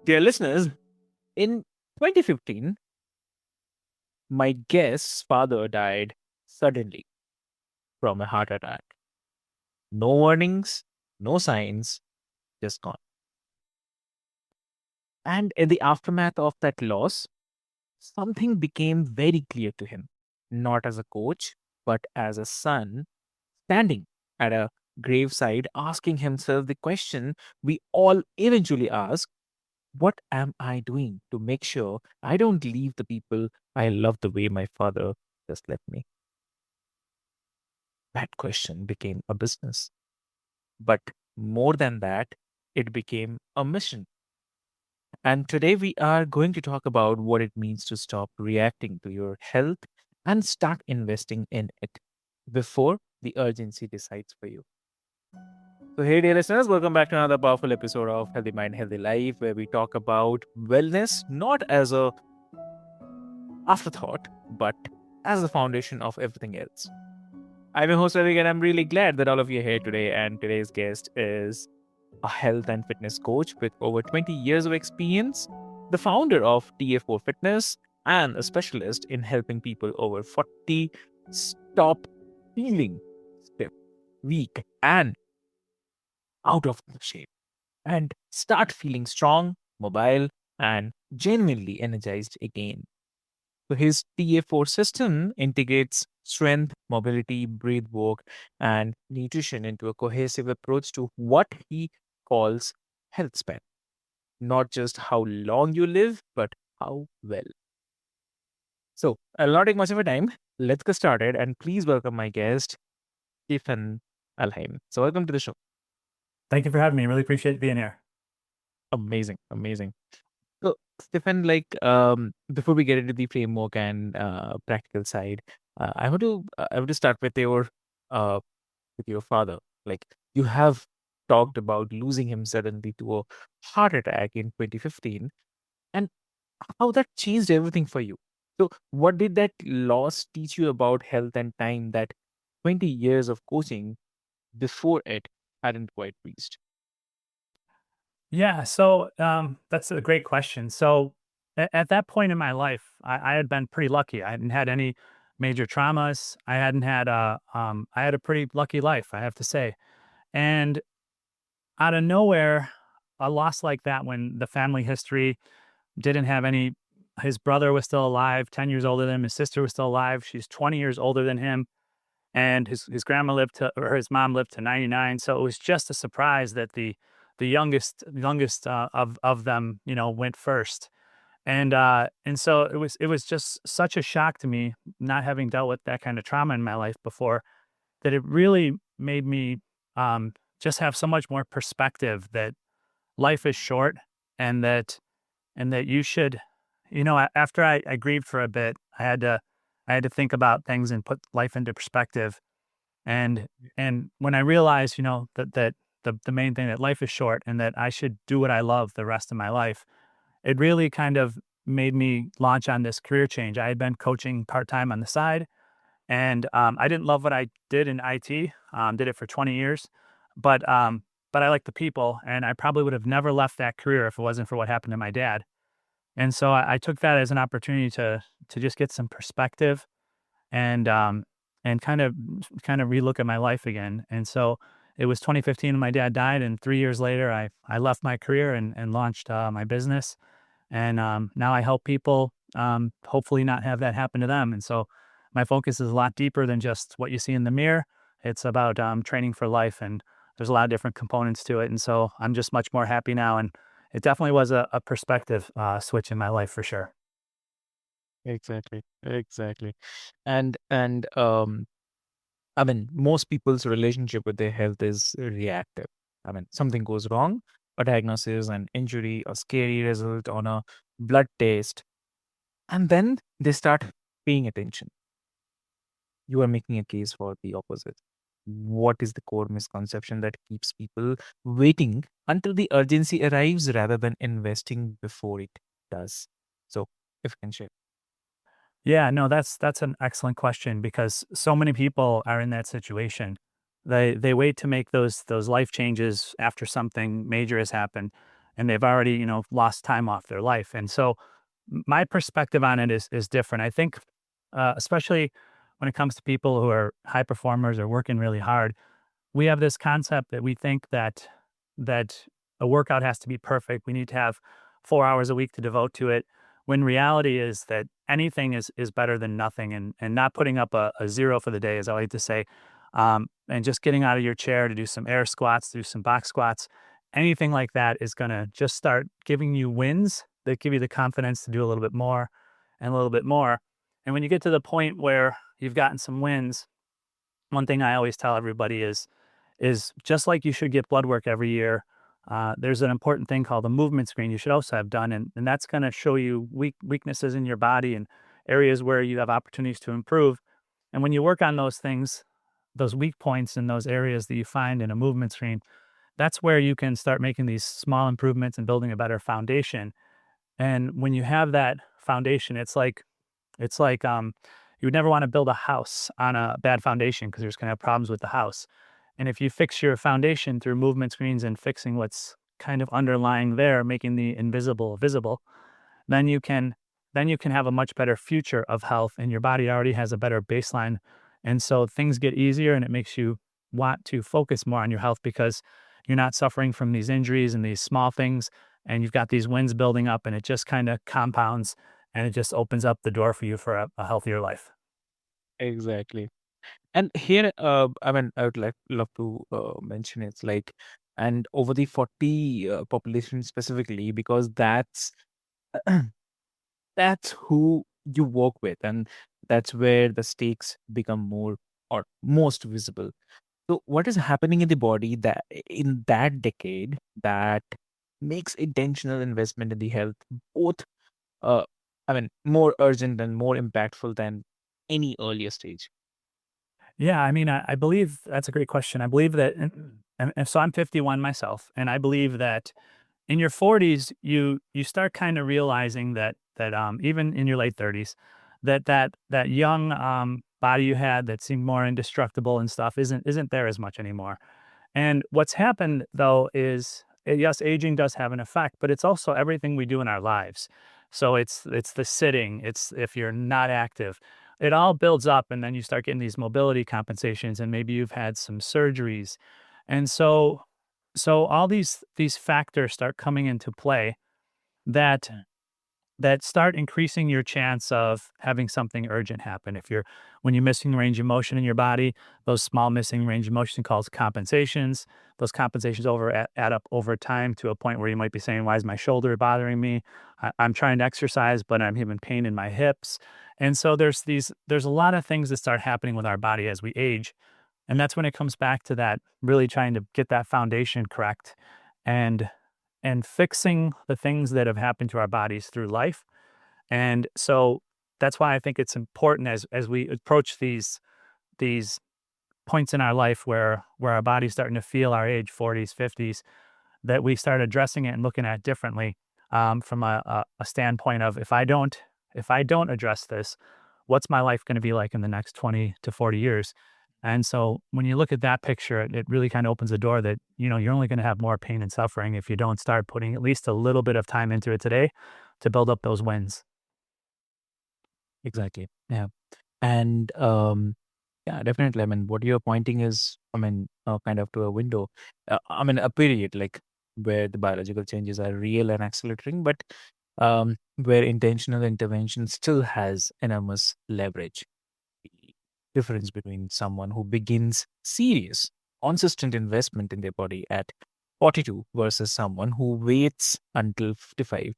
Dear listeners, in 2015, my guest's father died suddenly from a heart attack. No warnings, no signs, just gone. And in the aftermath of that loss, something became very clear to him, not as a coach, but as a son standing at a graveside asking himself the question we all eventually ask: what am I doing to make sure I don't leave the people I love the way my father just left me? That question became a business. But more than that, it became a mission. And today we are going to talk about what it means to stop reacting to your health and start investing in it before the urgency decides for you. So, hey, dear listeners, welcome back to another powerful episode of Healthy Mind, Healthy Life, where we talk about wellness not as a afterthought, but as the foundation of everything else. I'm your host, Ravi, and I'm really glad that all of you are here today. And today's guest is a health and fitness coach with over 20 years of experience, the founder of TA4 Fitness, and a specialist in helping people over 40 stop feeling stiff, weak, and out of shape and start feeling strong, mobile, and genuinely energized again. So his TA4 system integrates strength, mobility, breath work, and nutrition into a cohesive approach to what he calls health span. Not just how long you live, but how well. So I'll not take much of your time. Let's get started, and please welcome my guest, Stephan Alheim. So welcome to the show. Thank you for having me. Really appreciate being here. Amazing, amazing. So, Stephan, before we get into the framework and practical side, I want to start uh with your father. Like, you have talked about losing him suddenly to a heart attack in 2015, and how that changed everything for you. So, what did that loss teach you about health and time that 20 years of coaching before it hadn't quite reached? Yeah, so that's a great question. So at that point in my life, I had been pretty lucky. I hadn't had any major traumas. I had a pretty lucky life, I have to say. And out of nowhere, a loss like that, when the family history didn't have any, his brother was still alive, 10 years older than him. His sister was still alive. She's 20 years older than him. And his grandma lived to, or his mom lived to 99. So it was just a surprise that the youngest of them, went first. And so it was just such a shock to me, not having dealt with that kind of trauma in my life before, that it really made me just have so much more perspective that life is short, and that you should, after I grieved for a bit, I had to think about things and put life into perspective. And when I realized, that the main thing, that life is short and that I should do what I love the rest of my life, it really kind of made me launch on this career change. I had been coaching part-time on the side, and I didn't love what I did in IT. Did it for 20 years, but I like the people, and I probably would have never left that career if it wasn't for what happened to my dad. And so I took that as an opportunity to just get some perspective, and kind of relook at my life again. And so it was 2015 when my dad died, and 3 years later, I left my career and launched my business. And now I help people, hopefully not have that happen to them. And so my focus is a lot deeper than just what you see in the mirror. It's about training for life, and there's a lot of different components to it. And so I'm just much more happy now, and it definitely was a perspective switch in my life for sure. Exactly, exactly. And I mean, most people's relationship with their health is reactive. I mean, something goes wrong, a diagnosis, an injury, a scary result on a blood test, and then they start paying attention. You are making a case for the opposite. What is the core misconception that keeps people waiting until the urgency arrives rather than investing before it does? So, if you can share. Yeah, no, that's an excellent question, because so many people are in that situation. They wait to make those life changes after something major has happened. and they've already, lost time off their life. And so my perspective on it is different. I think, especially when it comes to people who are high performers or working really hard, we have this concept that we think that a workout has to be perfect. We need to have 4 hours a week to devote to it. When reality is that anything is better than nothing, and not putting up a zero for the day, as I like to say, and just getting out of your chair to do some air squats, do some box squats, anything like that is going to just start giving you wins that give you the confidence to do a little bit more and a little bit more. And when you get to the point where you've gotten some wins, one thing I always tell everybody is just like you should get blood work every year. There's an important thing called a movement screen you should also have done, and that's going to show you weaknesses in your body and areas where you have opportunities to improve. And when you work on those things, those weak points in those areas that you find in a movement screen, that's where you can start making these small improvements and building a better foundation. And when you have that foundation, it's like you would never want to build a house on a bad foundation because you're just going to have problems with the house. And if you fix your foundation through movement screens and fixing what's kind of underlying there, making the invisible visible, then you can have a much better future of health, and your body already has a better baseline. And so things get easier, and it makes you want to focus more on your health because you're not suffering from these injuries and these small things, and you've got these wins building up, and it just kind of compounds, and it just opens up the door for you for a healthier life. Exactly. And here, I mean, I would love to mention it's like, and over the 40 population specifically, because that's who you work with, and that's where the stakes become more or most visible. So, what is happening in the body that in that decade that makes intentional investment in the health both, uh, I mean, more urgent and more impactful than any earlier stage? Yeah, I mean, I believe that's a great question. I believe that, and so I'm 51 myself, and I believe that in your 40s, you start kind of realizing that even in your late 30s, that young body you had that seemed more indestructible and stuff isn't there as much anymore. And what's happened though is, yes, aging does have an effect, but it's also everything we do in our lives. So it's the sitting, it's if you're not active, it all builds up, and then you start getting these mobility compensations, and maybe you've had some surgeries. And so all these factors start coming into play that that start increasing your chance of having something urgent happen. If you're when you're missing range of motion in your body, those small missing range of motion calls compensations. Those compensations add up over time to a point where you might be saying, "Why is my shoulder bothering me? I'm trying to exercise, but I'm having pain in my hips." And so there's a lot of things that start happening with our body as we age, and that's when it comes back to that really trying to get that foundation correct, and fixing the things that have happened to our bodies through life. And so that's why I think it's important as we approach these points in our life where our body's starting to feel our age, 40s, 50s, that we start addressing it and looking at it differently, from a standpoint of if I don't address this, what's my life going to be like in the next 20 to 40 years? And so when you look at that picture, it really kind of opens the door that, you're only going to have more pain and suffering if you don't start putting at least a little bit of time into it today to build up those wins. Exactly. Yeah. And yeah, definitely. I mean, what you're pointing is, I mean, kind of to a window. I mean, a period like where the biological changes are real and accelerating, but where intentional intervention still has enormous leverage. The difference between someone who begins serious, consistent investment in their body at 42 versus someone who waits until 55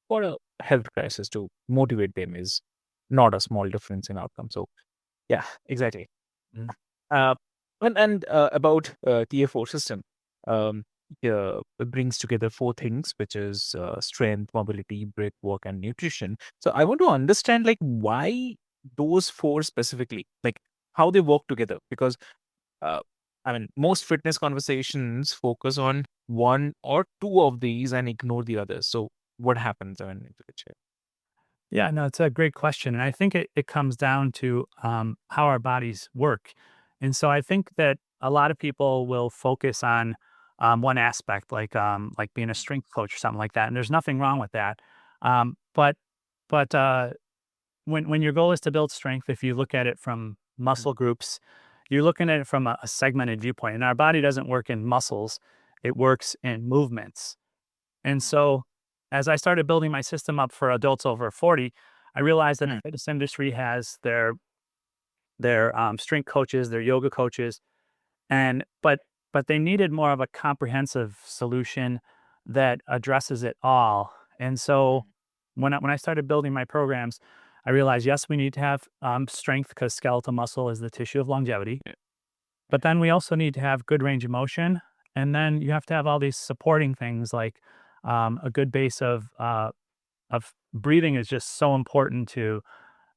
for a health crisis to motivate them is not a small difference in outcome. So yeah, exactly. Mm. Uh, and about TA4 system, um, yeah, it brings together four things, which is strength, mobility, breath work, and nutrition. So I want to understand like why those four specifically, like how they work together, because uh, I mean most fitness conversations focus on one or two of these and ignore the others. So what happens? I mean, if you could share. Yeah, no, it's a great question. And I think it comes down to how our bodies work. And so I think that a lot of people will focus on one aspect, like being a strength coach or something like that. And there's nothing wrong with that. But when your goal is to build strength, if you look at it from Mm, muscle groups, you're looking at it from a segmented viewpoint. And our body doesn't work in muscles; it works in movements. And mm, so, as I started building my system up for adults over 40, I realized that the mm, fitness industry has their strength coaches, their yoga coaches, and but they needed more of a comprehensive solution that addresses it all. And so, mm, when I started building my programs, I realized yes, we need to have strength because skeletal muscle is the tissue of longevity, yeah, but then we also need to have good range of motion, and then you have to have all these supporting things like a good base of breathing is just so important to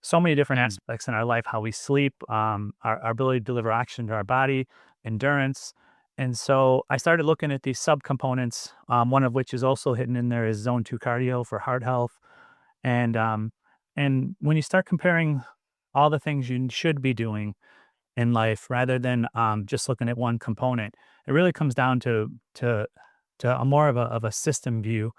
so many different mm, aspects in our life, how we sleep, our ability to deliver oxygen to our body, endurance. And so I started looking at these subcomponents, one of which is also hidden in there is zone two cardio for heart health. And and when you start comparing all the things you should be doing in life rather than just looking at one component, it really comes down to a more of a system view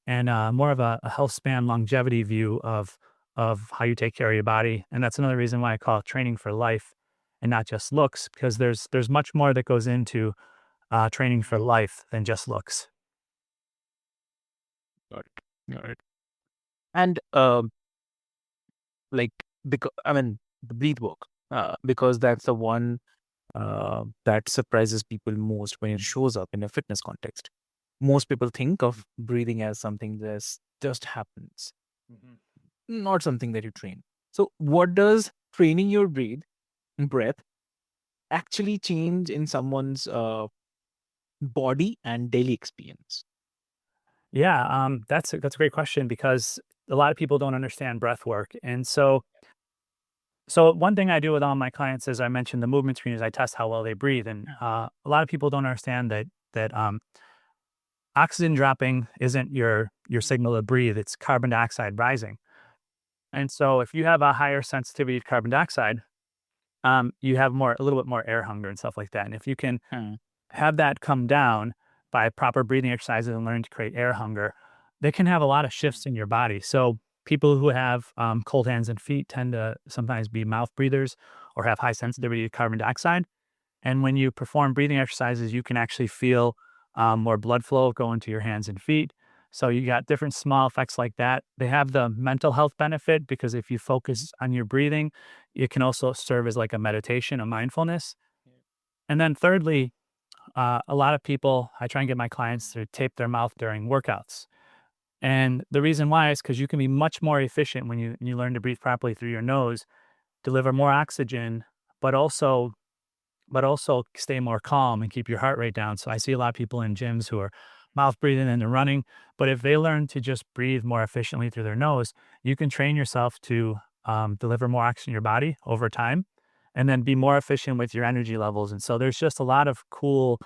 and more of a health span longevity view of how you take care of your body. And that's another reason why I call it training for life and not just looks, because there's much more that goes into training for mm. life than just looks. Got it. Got it. And like because I mean the breathe work, because that's the one that surprises people most when it shows up in a fitness context. Most people think of breathing as something that just happens, Mhm. not something that you train. So, what does training your breath actually change in someone's body and daily experience? Yeah, that's a great question because a lot of people don't understand breath work. And so one thing I do with all my clients, as I mentioned, the movement screen is I test how well they breathe. And a lot of people don't understand that oxygen dropping isn't your signal to breathe; it's carbon dioxide rising. And so if you have a higher sensitivity to carbon dioxide, you have a little bit more air hunger and stuff like that. And if you can Hmm. have that come down by proper breathing exercises and learn to create air hunger, they can have a lot of shifts in your body. So people who have cold hands and feet tend to sometimes be mouth breathers or have high Mhm. sensitivity to carbon dioxide. And when you perform breathing exercises, you can actually feel more blood flow go into your hands and feet. So you got different small effects like that. They have the mental health benefit because if you Mhm. focus on your breathing, it can also serve as like a meditation, a mindfulness. And then thirdly, a lot of people, I try and get my clients to tape their mouth during workouts. And the reason why is because you can be much more efficient when you learn to breathe properly through your nose, deliver more oxygen, but also but also stay more calm and keep your heart rate down. So I see a lot of people in gyms who are mouth breathing and they're running, but if they learn to just breathe more efficiently through their nose, you can train yourself to deliver more oxygen in your body over time and then be more efficient with your energy levels. And so there's just a lot of cool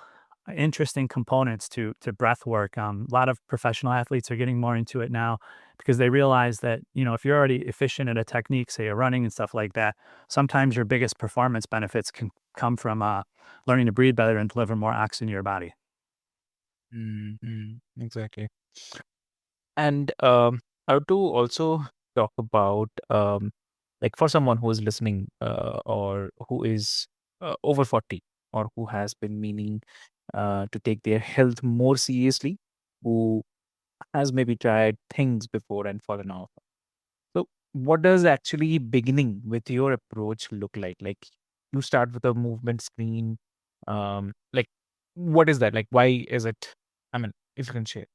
interesting components to breath work. A lot of professional athletes are getting more into it now because they realize that if you're already efficient at a technique, say you're running and stuff like that, sometimes your biggest performance benefits can come from learning to breathe better and deliver more oxygen to your body. Exactly. And I would to also talk about like for someone who is listening or who is over 40 or who has been meaning to take their health more seriously, who has maybe tried things before and fallen off. So, what does actually beginning with your approach look like? Like, you start with a movement screen. Like, what is that? Like, why is it? I mean, if you can share.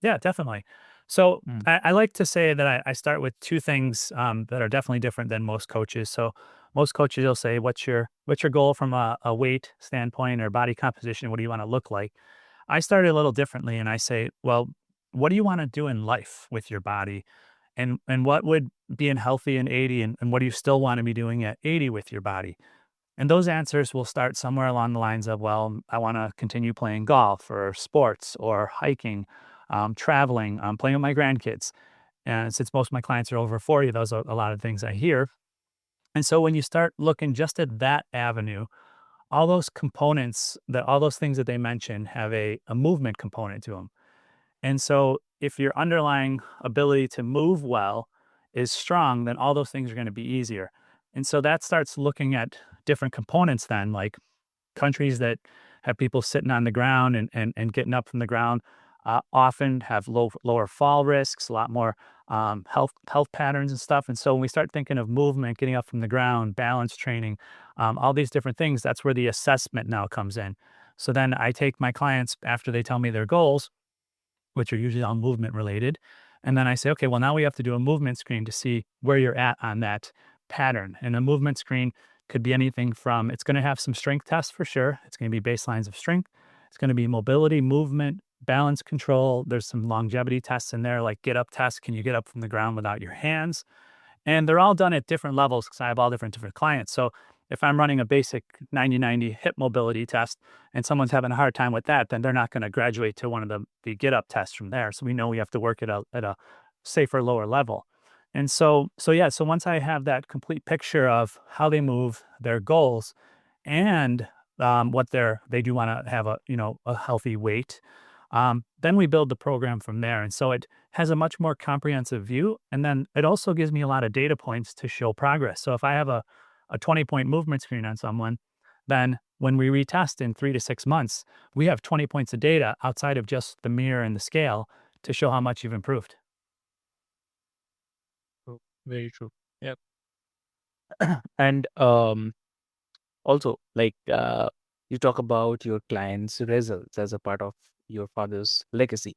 Yeah, definitely. So Mm, I like to say that I start with two things that are definitely different than most coaches. So most coaches will say, "What's your goal from a weight standpoint or body composition? What do you want to look like?" I started a little differently, and I say, "Well, what do you want to do in life with your body, and what would being healthy in 80, and what do you still want to be doing at 80 with your body?" And those answers will start somewhere along the lines of, well, I want to continue playing golf or sports or hiking, traveling, playing with my grandkids. And since most of my clients are over 40, those are a lot of things I hear. And so when you start looking just at that avenue, all those components, that all those things that they mentioned have a movement component to them. And so if your underlying ability to move well is strong, then all those things are going to be easier. And so that starts looking at different components then, like countries that have people sitting on the ground and getting up from the ground often have lower fall risks, a lot more health patterns and stuff. And so when we start thinking of movement, getting up from the ground, balance training, all these different things, that's where the assessment now comes in. So then I take my clients after they tell me their goals, which are usually all movement related. And then I say, okay, well, now we have to do a movement screen to see where you're at on that pattern. And a movement screen could be anything from, it's going to have some strength tests for sure. It's going to be baselines of strength. It's going to be mobility, movement, balance control. There's some longevity tests in there, like get up tests. Can you get up from the ground without your hands? And they're all done at different levels because I have all different clients. So if I'm running a basic 90-90 hip mobility test and someone's having a hard time with that, then they're not going to graduate to one of the get up tests from there. So we know we have to work at a safer, lower level. And so once I have that complete picture of how they move, their goals, and what they do want to have a healthy weight, then we build the program from there. And so it has a much more comprehensive view. And then it also gives me a lot of data points to show progress. So if I have a 20-point movement screen on someone, then when we retest in 3 to 6 months, we have 20 points of data outside of just the mirror and the scale to show how much you've improved. Oh, very true. Yep. And also, like you talk about your clients' results as a part of your father's legacy.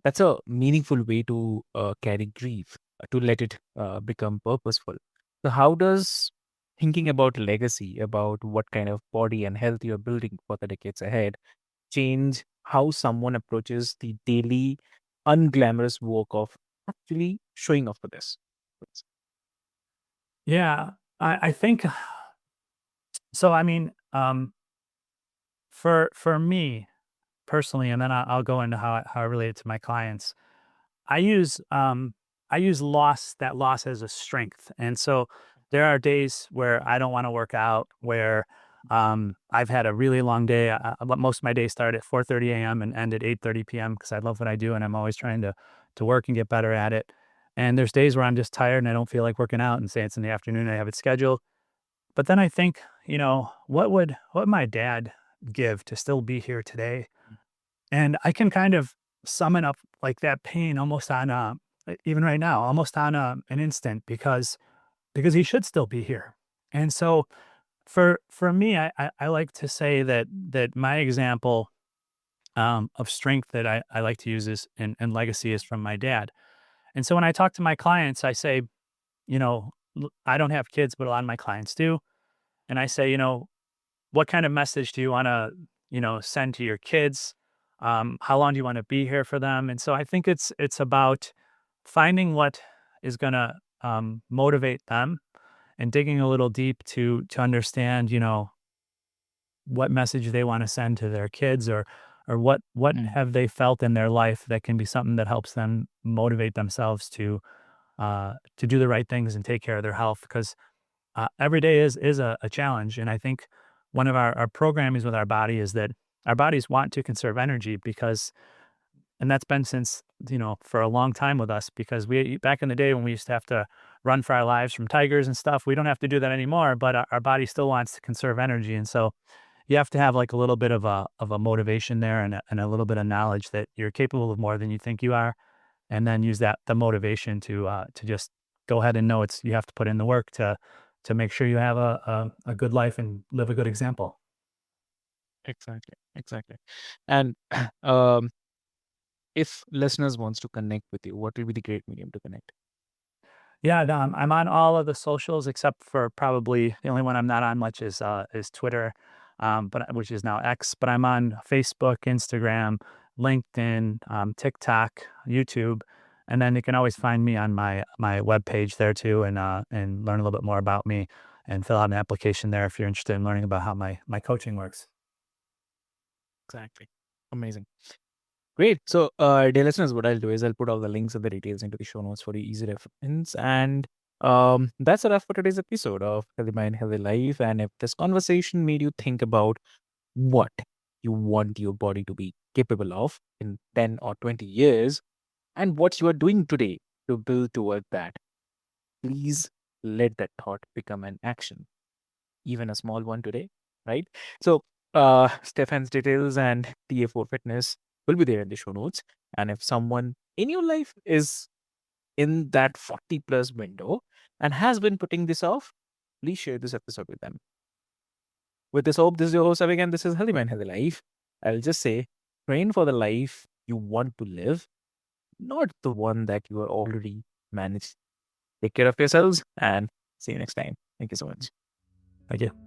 That's a meaningful way to carry grief, to let it become purposeful. So, how does thinking about legacy, about what kind of body and health you're building for the decades ahead, change how someone approaches the daily, unglamorous work of actually showing up for this? Yeah, I think so. I mean, for me personally, and then I'll go into how I relate it to my clients. I use that loss as a strength. And so there are days where I don't want to work out, where I've had a really long day. Most of my days start at 4:30 a.m. and end at 8:30 p.m. because I love what I do and I'm always trying to work and get better at it. And there's days where I'm just tired and I don't feel like working out, and say it's in the afternoon, I have it scheduled. But then I think, what my dad give to still be here today? And I can kind of summon up like that pain almost on even right now, almost on an instant, because he should still be here. And so for me, I like to say that my example of strength that I like to use is and legacy is from my dad. And so when I talk to my clients, I say, I don't have kids, but a lot of my clients do. And I say, what kind of message do you want to, send to your kids? How long do you want to be here for them? And so I think it's about finding what is going to motivate them and digging a little deep to understand, what message they want to send to their kids, or what Mm, have they felt in their life that can be something that helps them motivate themselves to do the right things and take care of their health, because every day is a challenge. And I think one of our programmings with our body is that our bodies want to conserve energy, because, and that's been since, for a long time with us, because we, back in the day when we used to have to run for our lives from tigers and stuff, we don't have to do that anymore, but our body still wants to conserve energy. And so you have to have like a little bit of a motivation there, and a little bit of knowledge that you're capable of more than you think you are, and then use the motivation to just go ahead and know it's you have to put in the work to make sure you have a good life and live a good example. exactly, exactly. And um, if listeners wants to connect with you, what will be the great medium to connect? Yeah, no, I'm on all of the socials except for probably the only one I'm not on much is Twitter, but which is now X. But I'm on Facebook, Instagram, LinkedIn, TikTok, YouTube, and then you can always find me on my webpage there too, and learn a little bit more about me, and fill out an application there if you're interested in learning about how my coaching works. Exactly. Amazing. Great. So, dear listeners, what I'll do is I'll put all the links and the details into the show notes for your easy reference. And That's a wrap for today's episode of Healthy Mind, Healthy Life. And if this conversation made you think about what you want your body to be capable of in 10 or 20 years and what you are doing today to build toward that, please let that thought become an action, even a small one today, right? So, Stefan's details and TA4 Fitness will be there in the show notes. And if someone in your life is in that 40 plus window and has been putting this off, please share this episode with them. With this hope, this is your host, Avik, and this is Healthy Mind, Healthy Life. I'll just say, train for the life you want to live, not the one that you are already managed. Take care of yourselves and see you next time. Thank you so much. Thank you.